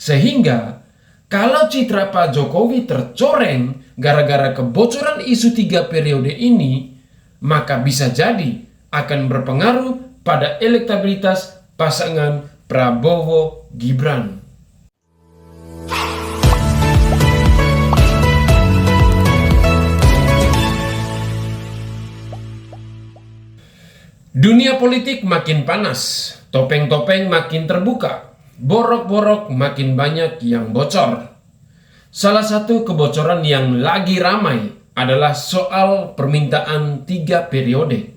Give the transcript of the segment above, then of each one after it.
Sehingga kalau citra Pak Jokowi tercoreng gara-gara kebocoran isu 3 periode ini, maka bisa jadi akan berpengaruh pada elektabilitas pasangan Prabowo Gibran. Dunia politik makin panas, topeng-topeng makin terbuka, borok-borok makin banyak yang bocor. Salah satu kebocoran yang lagi ramai adalah soal permintaan 3 periode.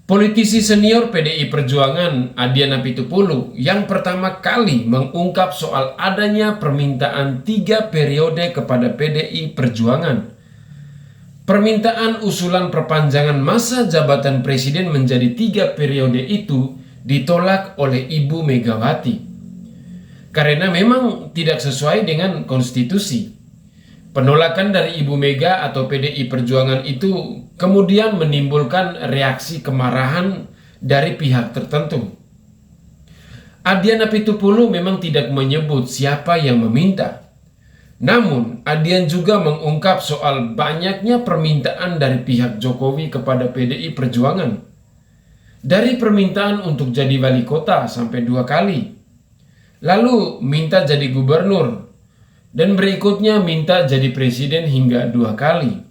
Politisi senior PDI Perjuangan Adian Apitupulu yang pertama kali mengungkap soal adanya permintaan 3 periode kepada PDI Perjuangan. Permintaan usulan perpanjangan masa jabatan presiden menjadi 3 periode itu ditolak oleh Ibu Megawati. Karena memang tidak sesuai dengan konstitusi. Penolakan dari Ibu Mega atau PDI Perjuangan itu kemudian menimbulkan reaksi kemarahan dari pihak tertentu. Adian Apitupulu memang tidak menyebut siapa yang meminta. Namun, Adian juga mengungkap soal banyaknya permintaan dari pihak Jokowi kepada PDI Perjuangan. Dari permintaan untuk jadi wali kota sampai 2 kali. Lalu minta jadi gubernur. Dan berikutnya minta jadi presiden hingga 2 kali.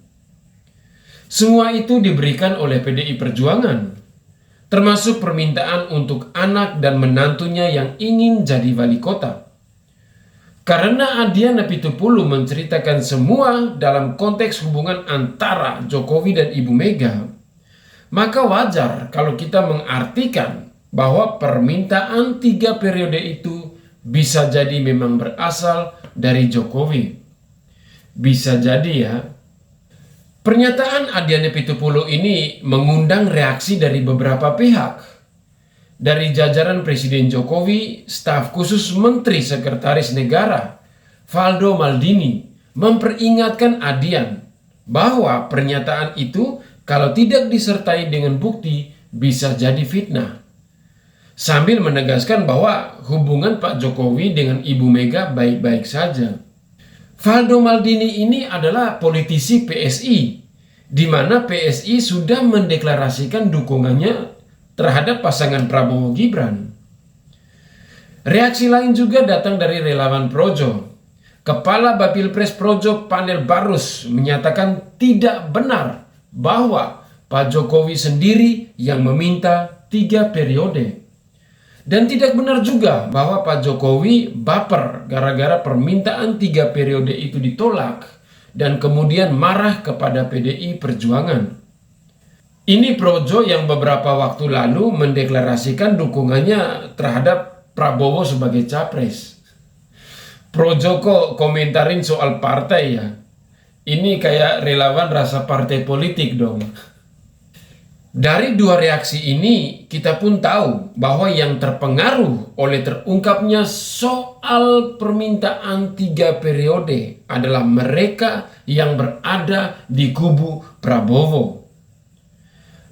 Semua itu diberikan oleh PDI Perjuangan. Termasuk permintaan untuk anak dan menantunya yang ingin jadi wali kota. Karena Adian Apitupulu menceritakan semua dalam konteks hubungan antara Jokowi dan Ibu Mega, maka wajar kalau kita mengartikan bahwa permintaan 3 periode itu bisa jadi memang berasal dari Jokowi. Bisa jadi ya. Pernyataan Adian Apitupulu ini mengundang reaksi dari beberapa pihak. Dari jajaran Presiden Jokowi, staf khusus Menteri Sekretaris Negara, Valdo Maldini, memperingatkan Adian bahwa pernyataan itu kalau tidak disertai dengan bukti bisa jadi fitnah. Sambil menegaskan bahwa hubungan Pak Jokowi dengan Ibu Mega baik-baik saja. Valdo Maldini ini adalah politisi PSI, di mana PSI sudah mendeklarasikan dukungannya terhadap pasangan Prabowo Gibran. Reaksi lain juga datang dari relawan Projo. Kepala Bapilpres Projo Panel Barus menyatakan tidak benar bahwa Pak Jokowi sendiri yang meminta 3 periode. Dan tidak benar juga bahwa Pak Jokowi baper gara-gara permintaan 3 periode itu ditolak dan kemudian marah kepada PDI Perjuangan. Ini Projo yang beberapa waktu lalu mendeklarasikan dukungannya terhadap Prabowo sebagai capres. Projo kok komentarin soal partai ya. Ini kayak relawan rasa partai politik dong. Dari 2 reaksi ini kita pun tahu bahwa yang terpengaruh oleh terungkapnya soal permintaan 3 periode adalah mereka yang berada di kubu Prabowo.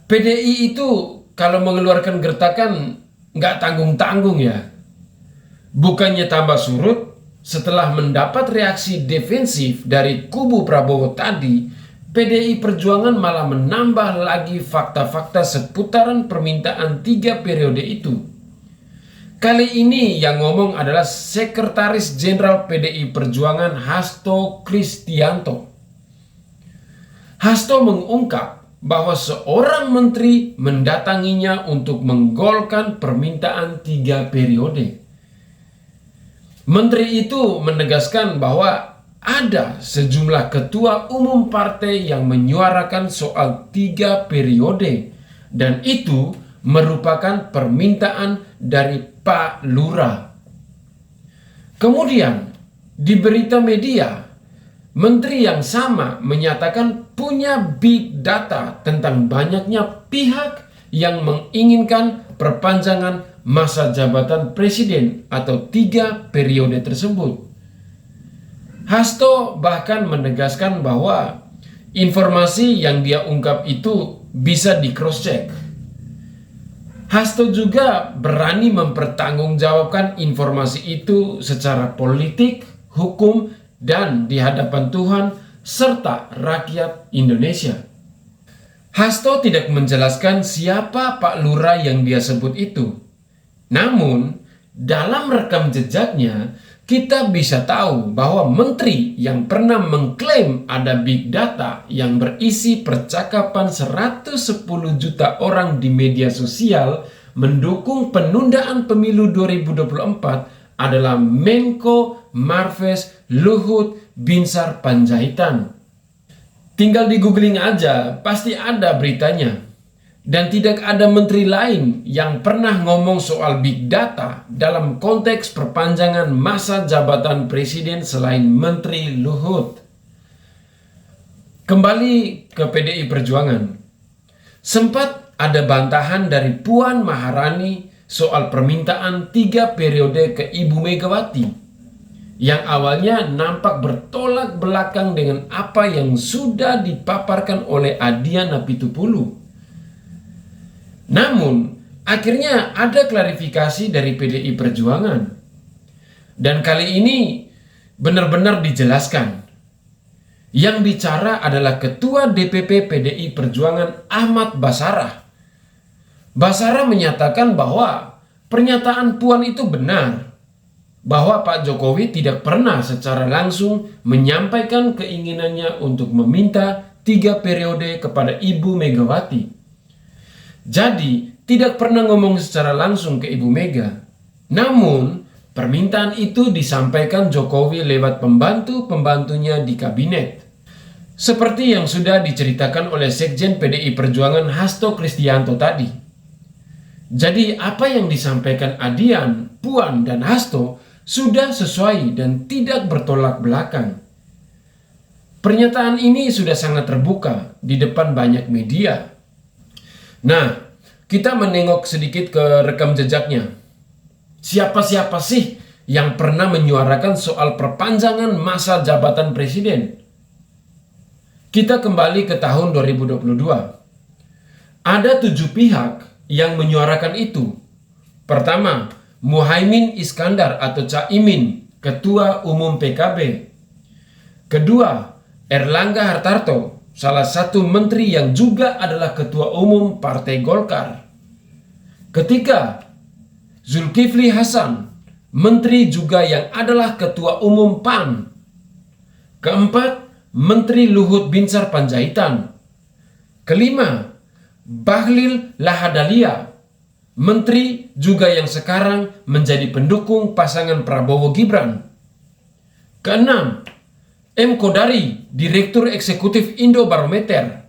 PDI itu kalau mengeluarkan gertakan nggak tanggung-tanggung ya. Bukannya tambah surut, setelah mendapat reaksi defensif dari kubu Prabowo tadi, PDI Perjuangan malah menambah lagi fakta-fakta seputaran permintaan 3 periode itu. Kali ini yang ngomong adalah Sekretaris Jenderal PDI Perjuangan Hasto Kristianto. Hasto mengungkap bahwa seorang menteri mendatanginya untuk menggolkan permintaan 3 periode. Menteri itu menegaskan bahwa ada sejumlah ketua umum partai yang menyuarakan soal 3 periode dan itu merupakan permintaan dari Pak Lurah. Kemudian di berita media, menteri yang sama menyatakan punya big data tentang banyaknya pihak yang menginginkan perpanjangan masa jabatan presiden atau 3 periode tersebut. Hasto bahkan menegaskan bahwa informasi yang dia ungkap itu bisa di cross check. Hasto juga berani mempertanggungjawabkan informasi itu secara politik, hukum, dan di hadapan Tuhan serta rakyat Indonesia. Hasto tidak menjelaskan siapa Pak Lurah yang dia sebut itu. Namun, dalam rekam jejaknya, kita bisa tahu bahwa menteri yang pernah mengklaim ada big data yang berisi percakapan 110 juta orang di media sosial mendukung penundaan pemilu 2024 adalah Menko Marves Luhut Binsar Panjaitan. Tinggal di googling aja, pasti ada beritanya. Dan tidak ada menteri lain yang pernah ngomong soal big data dalam konteks perpanjangan masa jabatan presiden selain Menteri Luhut. Kembali ke PDI Perjuangan. Sempat ada bantahan dari Puan Maharani soal permintaan 3 periode ke Ibu Megawati, yang awalnya nampak bertolak belakang dengan apa yang sudah dipaparkan oleh Adiana Pitupulu. Namun, akhirnya ada klarifikasi dari PDI Perjuangan. Dan kali ini benar-benar dijelaskan. Yang bicara adalah Ketua DPP PDI Perjuangan Ahmad Basarah. Basarah menyatakan bahwa pernyataan Puan itu benar, bahwa Pak Jokowi tidak pernah secara langsung menyampaikan keinginannya untuk meminta 3 periode kepada Ibu Megawati. Jadi, tidak pernah ngomong secara langsung ke Ibu Mega. Namun, permintaan itu disampaikan Jokowi lewat pembantu-pembantunya di kabinet. Seperti yang sudah diceritakan oleh Sekjen PDI Perjuangan Hasto Kristianto tadi. Jadi, apa yang disampaikan Adian, Puan, dan Hasto sudah sesuai dan tidak bertolak belakang. Pernyataan ini sudah sangat terbuka di depan banyak media. Nah, kita menengok sedikit ke rekam jejaknya. Siapa-siapa sih yang pernah menyuarakan soal perpanjangan masa jabatan presiden? Kita kembali ke tahun 2022. Ada 7 pihak yang menyuarakan itu. Pertama, Muhaimin Iskandar atau Caimin, Ketua Umum PKB. Kedua, Erlangga Hartarto, salah satu menteri yang juga adalah Ketua Umum Partai Golkar. Ketiga, Zulkifli Hasan, menteri juga yang adalah Ketua Umum PAN. Keempat, Menteri Luhut Binsar Panjaitan. Kelima, Bahlil Lahadalia, menteri juga yang sekarang menjadi pendukung pasangan Prabowo Gibran. Keenam, M. Kodari, Direktur Eksekutif Indobarometer,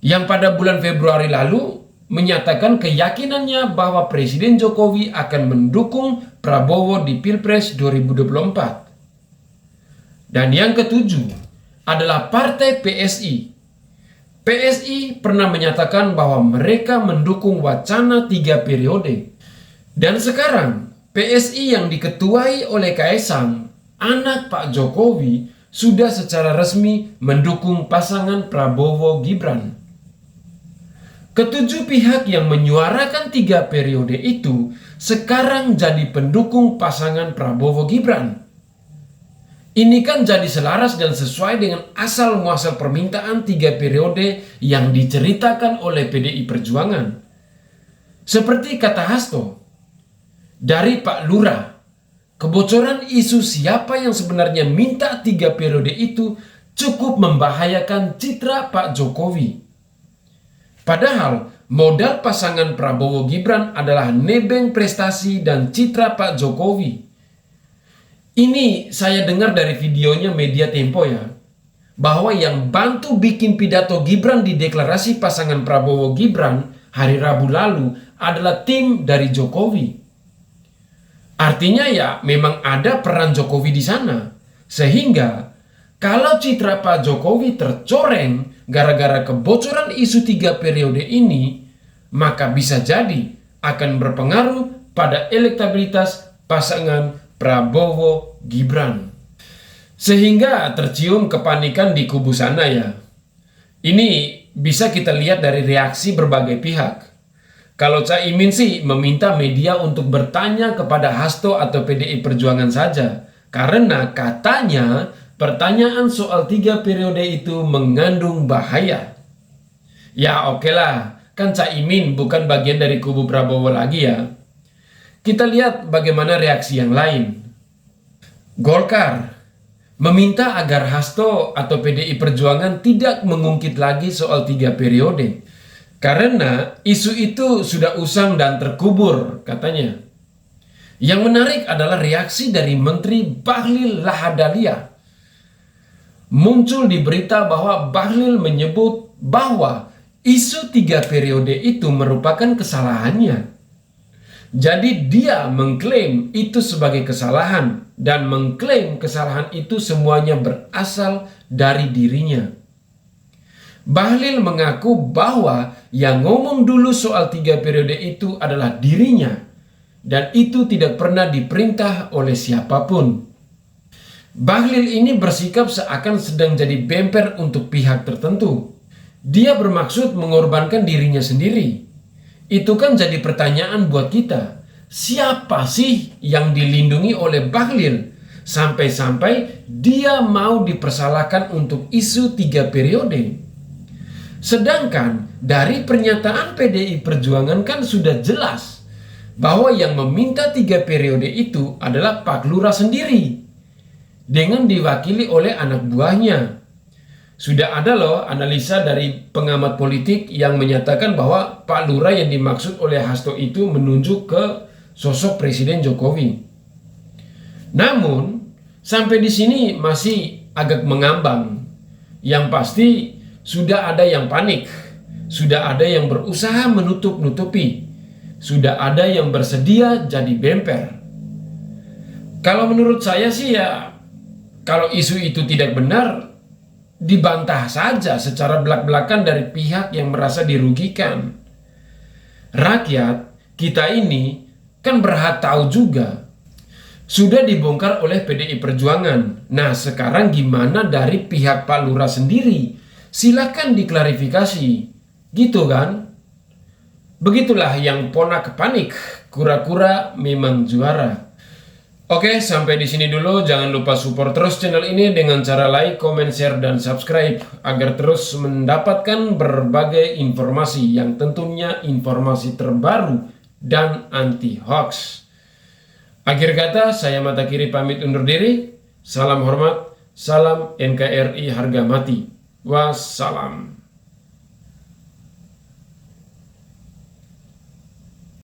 yang pada bulan Februari lalu menyatakan keyakinannya bahwa Presiden Jokowi akan mendukung Prabowo di Pilpres 2024. Dan yang ketujuh adalah Partai PSI. PSI pernah menyatakan bahwa mereka mendukung wacana 3 periode. Dan sekarang PSI yang diketuai oleh Kaesang, anak Pak Jokowi, sudah secara resmi mendukung pasangan Prabowo Gibran. Ketujuh pihak yang menyuarakan 3 periode itu sekarang jadi pendukung pasangan Prabowo Gibran. Ini kan jadi selaras dan sesuai dengan asal muasal permintaan 3 periode yang diceritakan oleh PDI Perjuangan. Seperti kata Hasto, dari Pak Lurah, kebocoran isu siapa yang sebenarnya minta 3 periode itu cukup membahayakan citra Pak Jokowi. Padahal modal pasangan Prabowo Gibran adalah nebeng prestasi dan citra Pak Jokowi. Ini saya dengar dari videonya Media Tempo ya, bahwa yang bantu bikin pidato Gibran di deklarasi pasangan Prabowo Gibran hari Rabu lalu adalah tim dari Jokowi. Artinya ya memang ada peran Jokowi di sana. Sehingga kalau citra Pak Jokowi tercoreng gara-gara kebocoran isu 3 periode ini, maka bisa jadi akan berpengaruh pada elektabilitas pasangan Prabowo Gibran. Sehingga tercium kepanikan di kubu sana ya. Ini bisa kita lihat dari reaksi berbagai pihak. Kalau Caimin sih meminta media untuk bertanya kepada Hasto atau PDI Perjuangan saja. Karena katanya pertanyaan soal 3 periode itu mengandung bahaya. Ya oke lah, kan Caimin bukan bagian dari kubu Prabowo lagi ya. Kita lihat bagaimana reaksi yang lain. Golkar meminta agar Hasto atau PDI Perjuangan tidak mengungkit lagi soal 3 periode. Karena isu itu sudah usang dan terkubur, katanya. Yang menarik adalah reaksi dari Menteri Bahlil Lahadalia. Muncul di berita bahwa Bahlil menyebut bahwa isu 3 periode itu merupakan kesalahannya. Jadi dia mengklaim itu sebagai kesalahan dan mengklaim kesalahan itu semuanya berasal dari dirinya. Bahlil mengaku bahwa yang ngomong dulu soal 3 periode itu adalah dirinya dan itu tidak pernah diperintah oleh siapapun. Bahlil ini bersikap seakan sedang jadi bemper untuk pihak tertentu. Dia bermaksud mengorbankan dirinya sendiri. Itu kan jadi pertanyaan buat kita. Siapa sih yang dilindungi oleh Bahlil sampai-sampai dia mau dipersalahkan untuk isu 3 periode? Sedangkan dari pernyataan PDI Perjuangan kan sudah jelas bahwa yang meminta 3 periode itu adalah Pak Lurah sendiri dengan diwakili oleh anak buahnya. Sudah ada loh analisa dari pengamat politik yang menyatakan bahwa Pak Lurah yang dimaksud oleh Hasto itu menunjuk ke sosok Presiden Jokowi. Namun sampai di sini masih agak mengambang. Yang pasti sudah ada yang panik, sudah ada yang berusaha menutup-nutupi, sudah ada yang bersedia jadi bemper. Kalau menurut saya sih ya, kalau isu itu tidak benar, dibantah saja secara belak-belakan dari pihak yang merasa dirugikan. Rakyat kita ini kan berhak tahu juga. Sudah dibongkar oleh PDI Perjuangan. Nah sekarang gimana dari pihak Pak Lurah sendiri? Silakan diklarifikasi. Gitu kan? Begitulah yang ponak panik. Kura-kura memang juara. Oke, sampai di sini dulu. Jangan lupa support terus channel ini dengan cara like, comment, share, dan subscribe agar terus mendapatkan berbagai informasi yang tentunya informasi terbaru dan anti hoax. Akhir kata, saya Mata Kiri pamit undur diri. Salam hormat, salam NKRI harga mati. Wassalam.